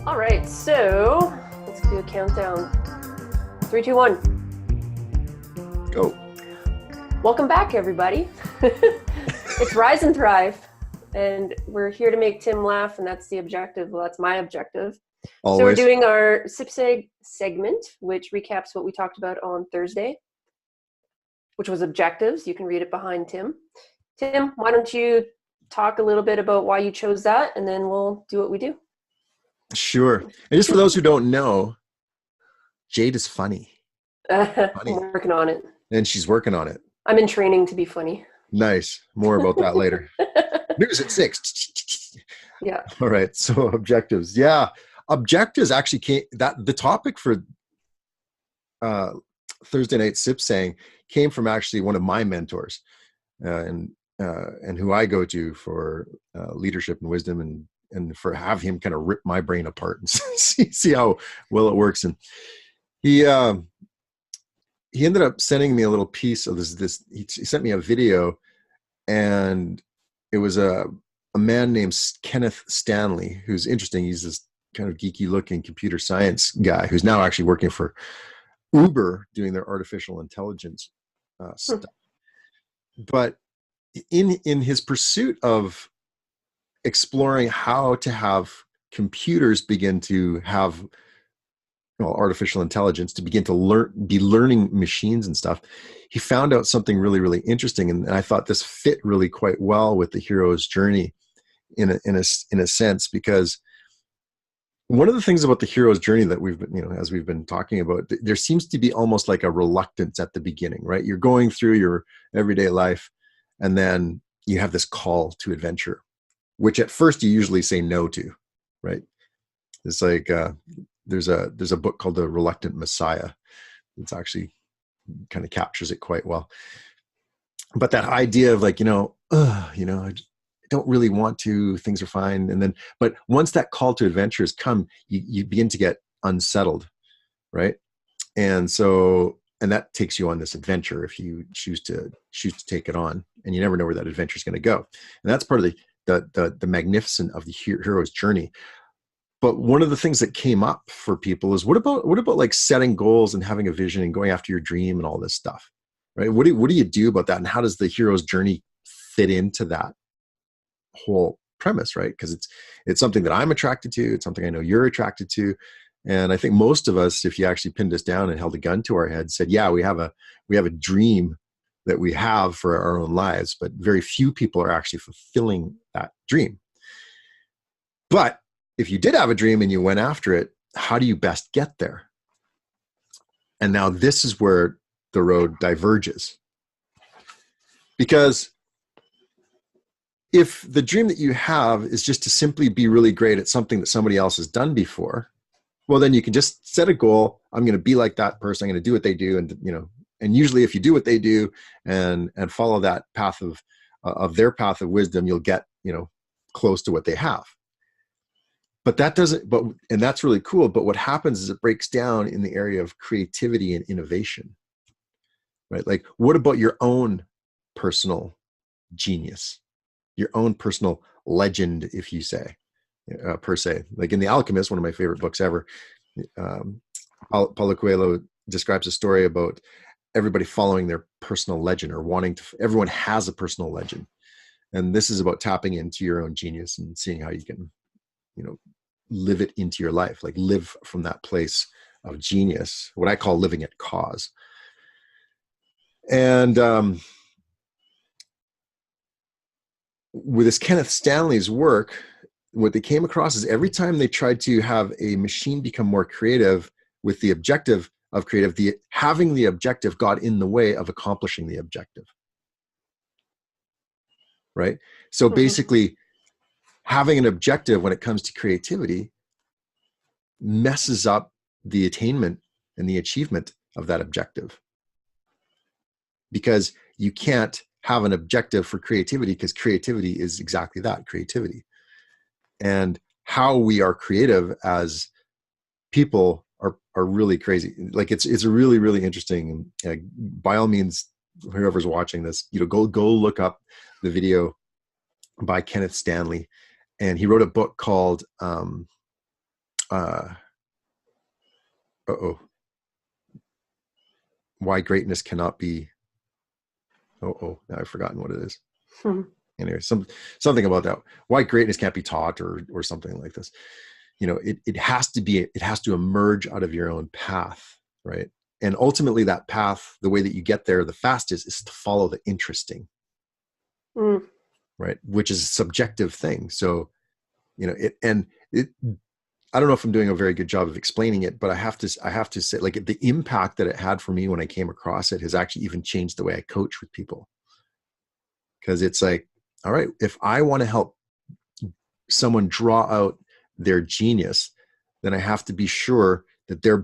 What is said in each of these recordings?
All right, so let's do a countdown. 3, 2, 1. Go. Welcome back, everybody. It's Rise and Thrive, and we're here to make Tim laugh, and that's the objective. Well, that's my objective. Always. So we're doing our SIPSEG segment, which recaps what we talked about on Thursday, which was objectives. You can read it behind Tim. Tim, why don't you talk a little bit about why you chose that, and then we'll do what we do. Sure. And just for those who don't know, Jade is funny. I'm working on it. And she's working on it. I'm in training to be funny. Nice. More about that later. News at 6. Yeah. All right. So objectives. Yeah. Objectives actually came, the topic for Thursday night sip saying came from actually one of my mentors and who I go to for leadership and wisdom and for have him kind of rip my brain apart and see how well it works. And he ended up sending me a little piece of this. He sent me a video, and it was a man named Kenneth Stanley, who's interesting. He's this kind of geeky looking computer science guy who's now actually working for Uber doing their artificial intelligence stuff. But in his pursuit of exploring how to have computers begin to have artificial intelligence to begin to be learning machines and stuff, he found out something really, really interesting. And I thought this fit really quite well with the hero's journey in a sense, because one of the things about the hero's journey that we've been, as we've been talking about, there seems to be almost like a reluctance at the beginning, right? You're going through your everyday life, and then you have this call to adventure, which at first you usually say no to, right? It's like there's a book called The Reluctant Messiah. It's actually kind of captures it quite well. But that idea of like, I don't really want to, things are fine. But once that call to adventure has come, you begin to get unsettled, right? And that takes you on this adventure if you choose to take it on, and you never know where that adventure is going to go. And that's part of the magnificent of the hero's journey. But one of the things that came up for people is what about like setting goals and having a vision and going after your dream and all this stuff, right? What do you do about that, and how does the hero's journey fit into that whole premise, right? Because it's something that I'm attracted to. It's something I know you're attracted to, and I think most of us, if you actually pinned us down and held a gun to our head, said, "Yeah, we have a dream that we have for our own lives," but very few people are actually fulfilling that dream. But if you did have a dream and you went after it, how do you best get there? And now this is where the road diverges. Because if the dream that you have is just to simply be really great at something that somebody else has done before, well, then you can just set a goal. I'm going to be like that person. I'm going to do what they do. And usually if you do what they do and follow that path of their path of wisdom, you'll get, close to what they have. But and that's really cool. But what happens is it breaks down in the area of creativity and innovation, right? Like, what about your own personal genius, your own personal legend, if you say, per se? Like in The Alchemist, one of my favorite books ever, Paulo Coelho describes a story about everybody following their personal legend, or everyone has a personal legend. And this is about tapping into your own genius and seeing how you can, live it into your life, like live from that place of genius, what I call living at cause. And with this Kenneth Stanley's work, what they came across is every time they tried to have a machine become more creative with the objective of having the objective got in the way of accomplishing the objective. Right? So basically, having an objective when it comes to creativity messes up the attainment and the achievement of that objective. Because you can't have an objective for creativity, because creativity is exactly that, creativity. And how we are creative as people are really crazy. Like it's a really, really interesting, by all means, whoever's watching this, go look up the video by Kenneth Stanley. And he wrote a book called uh oh why greatness cannot be now I've forgotten what it is. Anyway, something about that, why greatness can't be taught, or something like this. It has to emerge out of your own path, right? And ultimately that path, the way that you get there the fastest, is to follow the interesting, right? Which is a subjective thing. So I don't know if I'm doing a very good job of explaining it, but I have to say, like, the impact that it had for me when I came across it has actually even changed the way I coach with people. Because it's like, all right, if I want to help someone draw out their genius, then I have to be sure that they're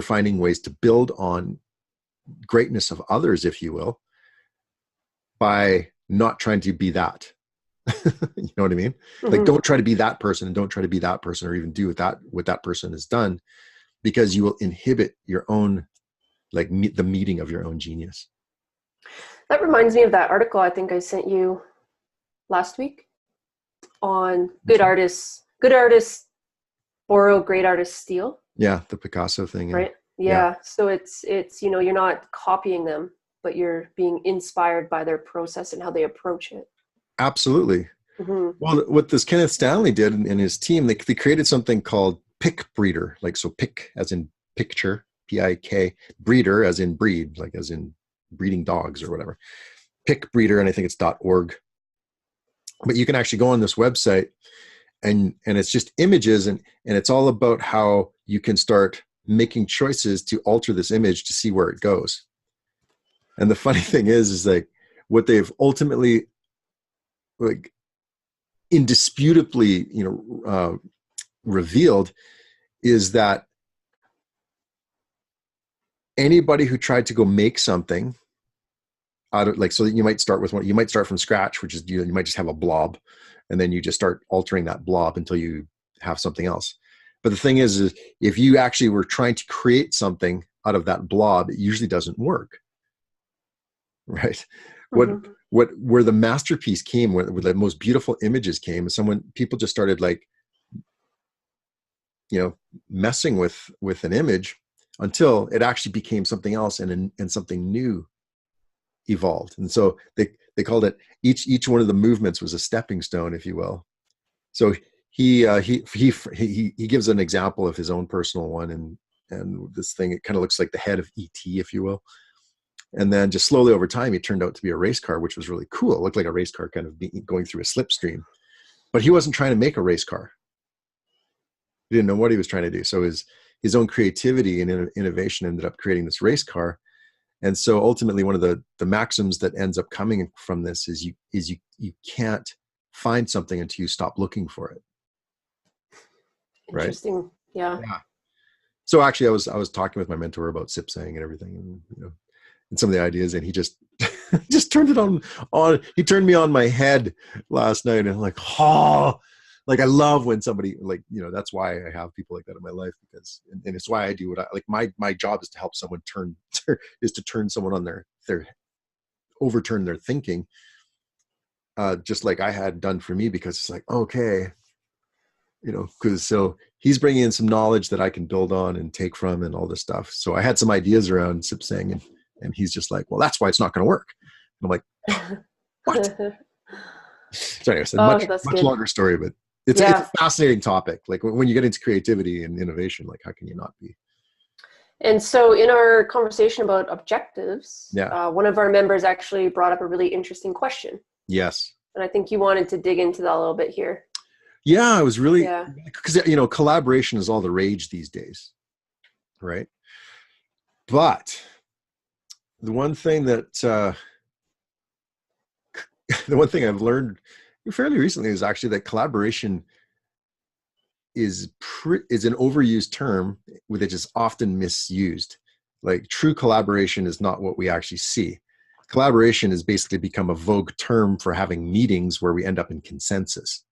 finding ways to build on greatness of others, if you will, by not trying to be that. You know what I mean? Like, don't try to be that person, and don't try to be that person, or even do what that person has done, because you will inhibit your own, like, the meeting of your own genius. That reminds me of that article I think I sent you last week on good artists borrow, great artists steal. Yeah, the Picasso thing. Right? Yeah. So it's you're not copying them, but you're being inspired by their process and how they approach it. Absolutely. Well, what this Kenneth Stanley did in his team, they created something called Pick Breeder, like, so pick as in picture, P-I-K, breeder as in breed, like as in breeding dogs or whatever. Pick Breeder, and I think it's .org. But you can actually go on this website, and it's just images, and it's all about how you can start making choices to alter this image to see where it goes. And the funny thing is like, what they've ultimately, like, indisputably, revealed is that anybody who tried to go make something out of, like, so that you might start from scratch, which is, you might just have a blob, and then you just start altering that blob until you have something else. But the thing is if you actually were trying to create something out of that blob, it usually doesn't work, right? Where the masterpiece came, where the most beautiful images came, is people just started, like, messing with an image until it actually became something else, and something new evolved. And so they called it, each one of the movements was a stepping stone, if you will. So he gives an example of his own personal one, and this thing, it kind of looks like the head of E.T., if you will. And then just slowly over time, it turned out to be a race car, which was really cool. It looked like a race car kind of going through a slipstream. But he wasn't trying to make a race car. He didn't know what he was trying to do. So his own creativity and innovation ended up creating this race car. And so ultimately, one of the maxims that ends up coming from this is you can't find something until you stop looking for it. Interesting. Right? Yeah. So actually, I was talking with my mentor about sip saying and everything, and some of the ideas, and he just turned it on. He turned me on my head last night, and I'm like, like, I love when somebody, like, that's why I have people like that in my life, because, and it's why I do what I like. My job is to help someone turn someone on their overturn their thinking, just like I had done for me, because it's like, okay, because so he's bringing in some knowledge that I can build on and take from and all this stuff. So I had some ideas around sip saying, and he's just like, well, that's why it's not going to work. And I'm like, what? So anyway, it's a much longer story, but it's a fascinating topic. Like, when you get into creativity and innovation, like, how can you not be? And so in our conversation about objectives, one of our members actually brought up a really interesting question. Yes. And I think you wanted to dig into that a little bit here. Yeah, I was really, because, collaboration is all the rage these days, right? But the one thing I've learned fairly recently is actually that collaboration is an overused term, which is often misused. Like, true collaboration is not what we actually see. Collaboration has basically become a vogue term for having meetings where we end up in consensus,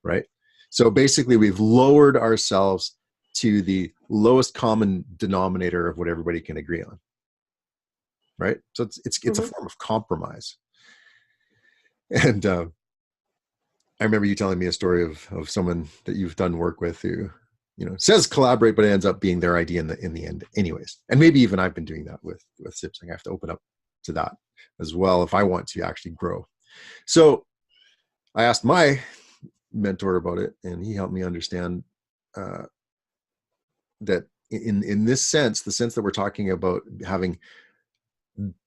right? So basically, we've lowered ourselves to the lowest common denominator of what everybody can agree on, right? So it's a form of compromise. And I remember you telling me a story of someone that you've done work with who, says collaborate, but it ends up being their idea in the end anyways. And maybe even I've been doing that with SIPSing. I have to open up to that as well if I want to actually grow. So I asked my mentor about it, and he helped me understand that in this sense, the sense that we're talking about having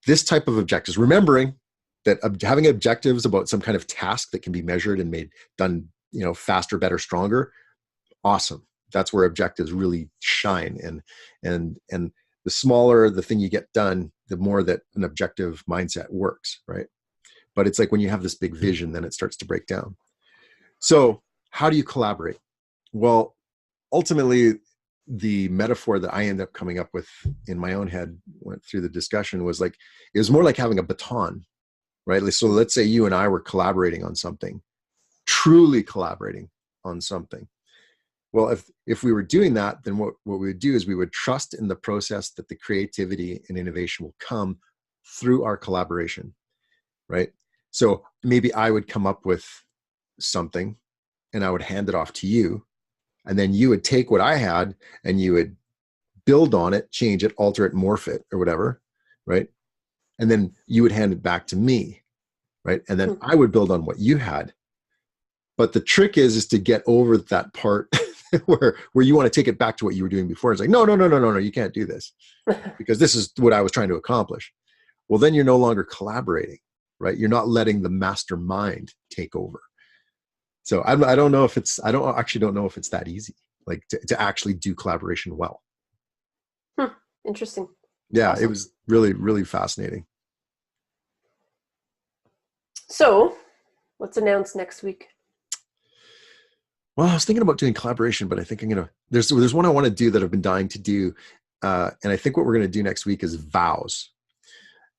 this type of objectives, remembering that having objectives about some kind of task that can be measured and done, faster, better, stronger. Awesome. That's where objectives really shine. And the smaller the thing you get done, the more that an objective mindset works, right? But it's like when you have this big vision, then it starts to break down. So how do you collaborate? Well, ultimately, the metaphor that I ended up coming up with in my own head, went through the discussion, was like, it was more like having a baton, right? So let's say you and I were collaborating on something, truly collaborating on something. Well, if we were doing that, then what we would do is we would trust in the process that the creativity and innovation will come through our collaboration, right? So maybe I would come up with something and I would hand it off to you. And then you would take what I had and you would build on it, change it, alter it, morph it, or whatever, right? And then you would hand it back to me, right? And then I would build on what you had. But the trick is to get over that part where you want to take it back to what you were doing before. It's like, no, you can't do this because this is what I was trying to accomplish. Well, then you're no longer collaborating, right? You're not letting the mastermind take over. So I don't know if it's that easy, like to actually do collaboration well. Interesting. Yeah, awesome. It was really, really fascinating. So let's announce next week. Well, I was thinking about doing collaboration, but I think there's one I want to do that I've been dying to do. And I think what we're going to do next week is vows.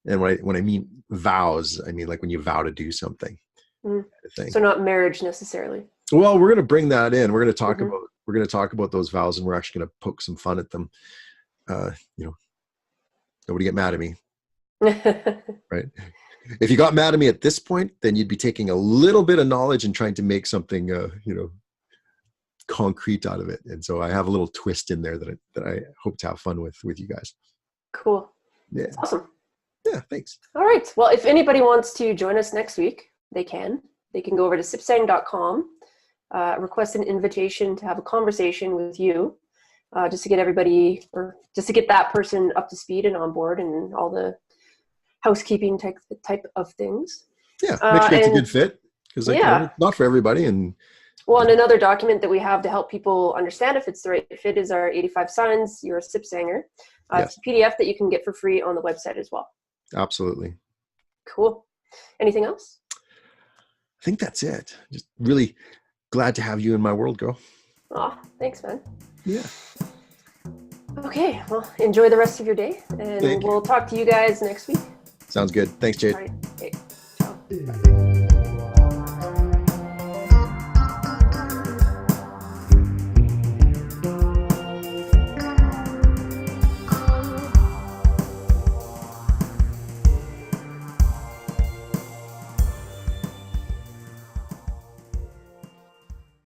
And when I mean vows, I mean like when you vow to do something. So not marriage necessarily. Well, we're going to bring that in. We're going to talk about those vows, and we're actually going to poke some fun at them. Nobody get mad at me, right? If you got mad at me at this point, then you'd be taking a little bit of knowledge and trying to make something, concrete out of it. And so I have a little twist in there that I hope to have fun with you guys. Cool. Yeah. That's awesome. Yeah. Thanks. All right. Well, if anybody wants to join us next week, they can go over to sipsang.com, request an invitation to have a conversation with you, just to get everybody, or just to get that person up to speed and on board and all the housekeeping type of things. Yeah. Make sure it's a good fit, because it's not for everybody. And another document that we have to help people understand if it's the right fit is our 85 Signs, You're a SIPSanger. It's a PDF that you can get for free on the website as well. Absolutely. Cool. Anything else? I think that's it. Just really glad to have you in my world, girl. Oh, thanks, man. Yeah. Okay. Well, enjoy the rest of your day, and we'll talk to you guys next week. Sounds good. Thanks, Jade. All right. Okay. Ciao. Bye.